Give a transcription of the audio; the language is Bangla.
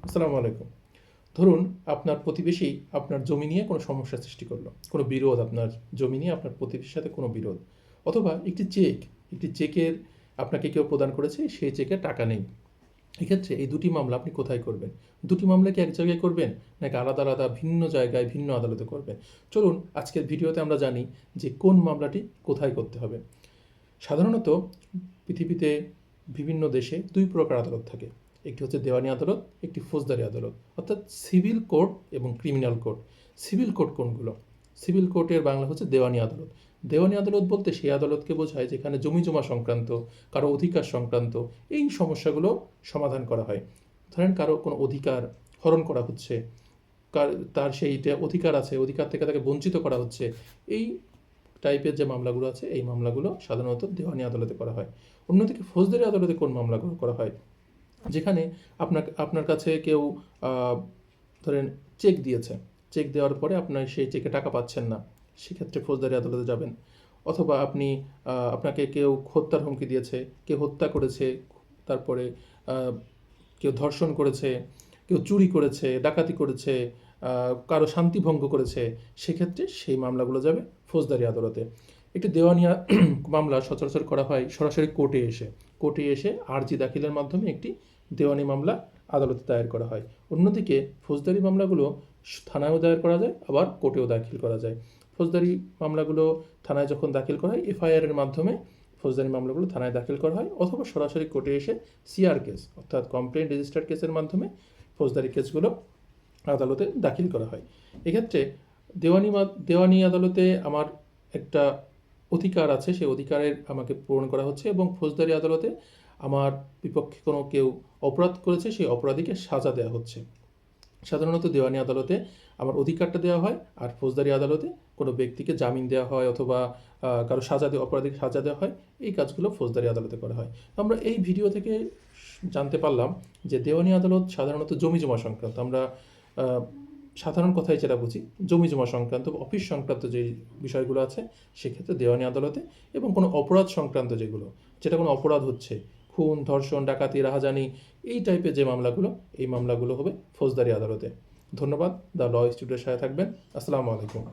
আসসালামু আলাইকুম। ধরুন আপনার প্রতিবেশী আপনার জমি নিয়ে কোনো সমস্যা সৃষ্টি করলো। কোনো বিরোধ আপনার জমি নিয়ে আপনার প্রতিবেশীর সাথে কোনো বিরোধ। অথবা একটি চেকের আপনাকে কেউ প্রদান করেছে, সেই চেকে টাকা নেই। এক্ষেত্রে এই ২টি মামলা আপনি কোথায় করবেন? ২টি মামলা কি এক জায়গায় করবেন? নাকি আলাদা, আলাদা ভিন্ন জায়গায় ভিন্ন আদালতে করবেন? চলুন আজকের ভিডিওতে আমরা জানি যে কোন মামলাটি কোথায় করতে হবে। সাধারণত পৃথিবীতে বিভিন্ন দেশে ২ প্রকার আদালত থাকে। একটি হচ্ছে দেওয়ানি আদালত, একটি ফৌজদারি আদালত। অর্থাৎ সিভিল কোর্ট এবং ক্রিমিনাল কোর্ট। সিভিল কোর্ট কোনগুলো? সিভিল কোর্টের বাংলা হচ্ছে দেওয়ানি আদালত। দেওয়ানি আদালত বলতে সেই আদালতকে বোঝায় যেখানে জমিজমা সংক্রান্ত, কারো অধিকার সংক্রান্ত এই সমস্যাগুলো সমাধান করা হয়। ধরেন কারো কোনো অধিকার হরণ করা হচ্ছে, তার সেইটা অধিকার আছে, অধিকার থেকে তাকে বঞ্চিত করা হচ্ছে। এই টাইপের যে মামলাগুলো আছে এই মামলাগুলো সাধারণত দেওয়ানি আদালতে করা হয়। অন্যদিকে ফৌজদারি আদালতে কোন মামলাগুলো করা হয়? যেখানে আপনার কাছে কেউ ধরেন চেক দিয়েছে, চেক দেওয়ার পরে আপনার সেই চেকে টাকা পাচ্ছেন না, সেক্ষেত্রে ফৌজদারি আদালতে যাবেন। অথবা আপনাকে কেউ হত্যার হুমকি দিয়েছে, কেউ হত্যা করেছে, তারপরে কেউ ধর্ষণ করেছে, কেউ চুরি করেছে, ডাকাতি করেছে, কারো শান্তি ভঙ্গ করেছে, সেক্ষেত্রে সেই মামলাগুলো যাবে ফৌজদারি আদালতে। একটি দেওয়ানিয়া মামলা সচরাচর করা হয় সরাসরি কোর্টে এসে আর্জি দাখিলের মাধ্যমে একটি দেওয়ানি মামলা আদালতে দায়ের করা হয়। অন্যদিকে ফৌজদারি মামলাগুলো থানায়ও দায়ের করা যায়, আবার কোর্টেও দাখিল করা যায়। ফৌজদারি মামলাগুলো থানায় যখন দাখিল করা হয় এফআইআরের মাধ্যমে ফৌজদারি মামলাগুলো থানায় দাখিল করা হয়, অথবা সরাসরি কোর্টে এসে সিআর কেস অর্থাৎ কমপ্লেন রেজিস্টার্ড কেসের মাধ্যমে ফৌজদারি কেসগুলো আদালতে দাখিল করা হয়। এক্ষেত্রে দেওয়ানি আদালতে আমার একটা অধিকার আছে, সেই অধিকারের আমাকে পূরণ করা হচ্ছে, এবং ফৌজদারি আদালতে আমার বিপক্ষে কোনো কেউ অপরাধ করেছে, সেই অপরাধীকে সাজা দেওয়া হচ্ছে। সাধারণত দেওয়ানি আদালতে আমার অধিকারটা দেওয়া হয়, আর ফৌজদারি আদালতে কোনো ব্যক্তিকে জামিন দেওয়া হয়, অথবা কারো অপরাধীকে সাজা দেওয়া হয়। এই কাজগুলো ফৌজদারি আদালতে করা হয়। আমরা এই ভিডিও থেকে জানতে পারলাম যে দেওয়ানি আদালত সাধারণত জমিজমা সংক্রান্ত। আমরা সাধারণ কথায় যেটা বুঝি, জমিজমা সংক্রান্ত বা অফিস সংক্রান্ত যে বিষয়গুলো আছে সেক্ষেত্রে দেওয়ানি আদালতে, এবং কোনো অপরাধ সংক্রান্ত যেটা কোনো অপরাধ হচ্ছে, খুন, ধর্ষণ, ডাকাতি, রাহাজানি, এই টাইপের যে মামলাগুলো, এই মামলাগুলো হবে ফৌজদারি আদালতে। ধন্যবাদ। দ্য ল ইনস্টিটিউটের সাথে থাকবেন। আসসালামু আলাইকুম।